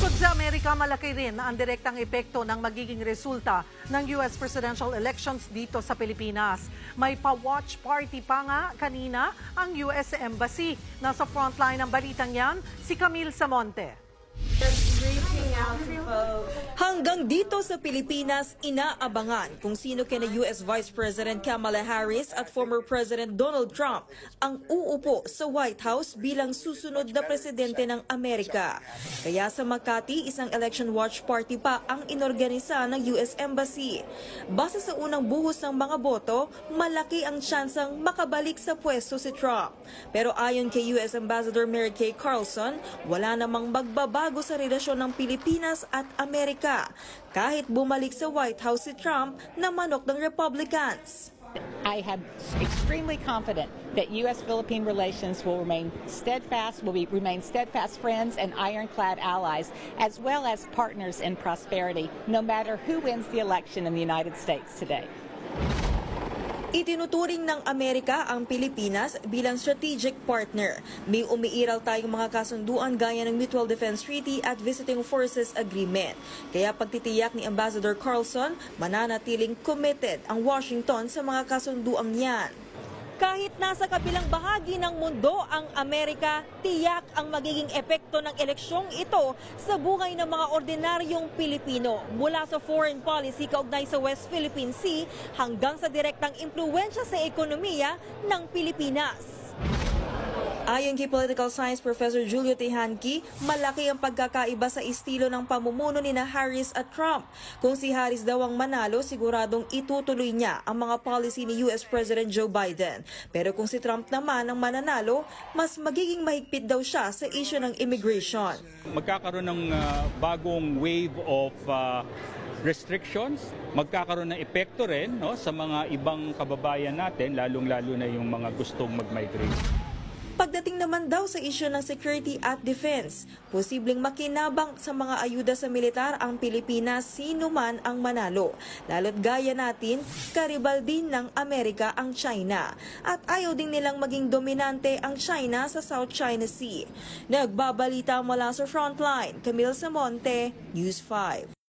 Bukod sa Amerika, malaki rin ang direktang epekto ng magiging resulta ng US presidential elections dito sa Pilipinas. May pa-watch party pa nga kanina ang US Embassy. Nasa frontline ng balitang yan, si Camille Samonte. Hanggang dito sa Pilipinas, inaabangan kung sino kina US Vice President Kamala Harris at former President Donald Trump ang uupo sa White House bilang susunod na presidente ng Amerika. Kaya sa Makati, isang election watch party pa ang inorganisa ng US Embassy. Base sa unang buhos ng mga boto, malaki ang tsansang makabalik sa pwesto si Trump. Pero ayon kay US Ambassador Mary Kay Carlson, wala namang magbabago sa relasyon ng Pilipinas at Amerika kahit bumalik sa White House si Trump na manok ng Republicans. I am extremely confident that U.S.-Philippine relations will remain steadfast friends and ironclad allies, as well as partners in prosperity, no matter who wins the election in the United States today. Itinuturing ng Amerika ang Pilipinas bilang strategic partner. May umiiral tayong mga kasunduan gaya ng Mutual Defense Treaty at Visiting Forces Agreement. Kaya pagtitiyak ni Ambassador Carlson, mananatiling committed ang Washington sa mga kasunduang yan. Kahit nasa kabilang bahagi ng mundo ang Amerika, tiyak ang magiging epekto ng eleksyong ito sa buhay ng mga ordinaryong Pilipino, mula sa foreign policy kaugnay sa West Philippine Sea hanggang sa direktang impluwensya sa ekonomiya ng Pilipinas. Ayon kay Political Science Professor Julio Tejanqui, malaki ang pagkakaiba sa estilo ng pamumuno ni Harris at Trump. Kung si Harris daw ang manalo, siguradong itutuloy niya ang mga policy ni US President Joe Biden. Pero kung si Trump naman ang mananalo, mas magiging mahigpit daw siya sa issue ng immigration. Magkakaroon ng bagong wave of restrictions, magkakaroon ng epekto rin sa mga ibang kababayan natin, lalong-lalo na yung mga gustong mag-migrate. Pagdating naman daw sa isyu ng security at defense, posibleng makinabang sa mga ayuda sa militar ang Pilipinas sino man ang manalo. Lalo't gaya natin, karibal din ng Amerika ang China. At ayaw din nilang maging dominante ang China sa South China Sea. Nagbabalita mula sa Frontline, Camille Samonte, News 5.